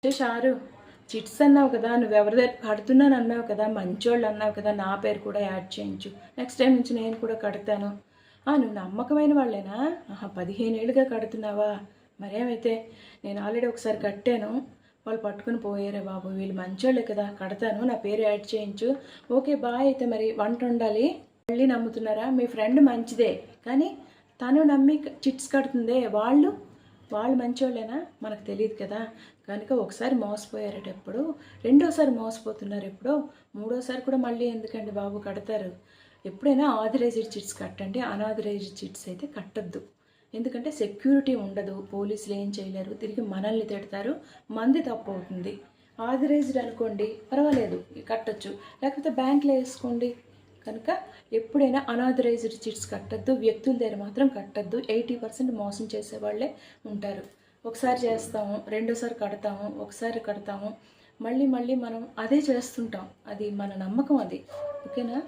షారు chits అన్నావు కదా, నువ్వెవరి దగ్గర కడుతున్నాను అన్నావు కదా, మంచోళ్ళు అన్నావు కదా, నా పేరు కూడా యాడ్ చేయించు. నెక్స్ట్ టైం నుంచి నేను కూడా కడతాను. నువ్వు నమ్మకమైన వాళ్ళేనా? 15 ఏళ్ళుగా కడుతున్నావా? మరేమైతే నేను ఆల్రెడీ ఒకసారి కట్టాను, వాళ్ళు పట్టుకుని పోయారే బాబు. వీళ్ళు మంచోళ్ళే కదా, కడతాను, నా పేరు యాడ్ చేయించు. Okay bye. అయితే మరి వంట ఉండాలి. మళ్ళీ నమ్ముతున్నారా? మీ ఫ్రెండ్ మంచిదే, కానీ తను నమ్మి చిట్స్ కడుతుందే, వాళ్ళు మంచోళ్ళేనా? మనకు తెలియదు కదా. కనుక ఒకసారి మోసపోయారట ఎప్పుడు, రెండోసారి మోసపోతున్నారు ఎప్పుడో, మూడోసారి కూడా మళ్ళీ ఎందుకండి బాబు కడతారు. ఎప్పుడైనా ఆథరైజ్డ్ చిట్స్ కట్టండి, అనాథరైజ్డ్ చిట్స్ అయితే కట్టద్దు. ఎందుకంటే సెక్యూరిటీ ఉండదు, పోలీసులు ఏం చేయలేరు, తిరిగి మనల్ని తిడతారు, మంది తప్పు అవుతుంది. ఆథరైజ్డ్ అనుకోండి పర్వాలేదు, కట్టచ్చు, లేకపోతే బ్యాంక్లో వేసుకోండి. కనుక ఎప్పుడైనా అనాథరైజ్డ్ చిట్స్ కట్టద్దు, వ్యక్తుల దగ్గర మాత్రం కట్టద్దు. 80% మోసం చేసేవాళ్ళే ఉంటారు. ఒకసారి చేస్తాము, రెండోసారి కడతాము, ఒకసారి కడతాము, మళ్ళీ మనం అదే చేస్తుంటాం. అది మన నమ్మకం అది. ఓకేనా?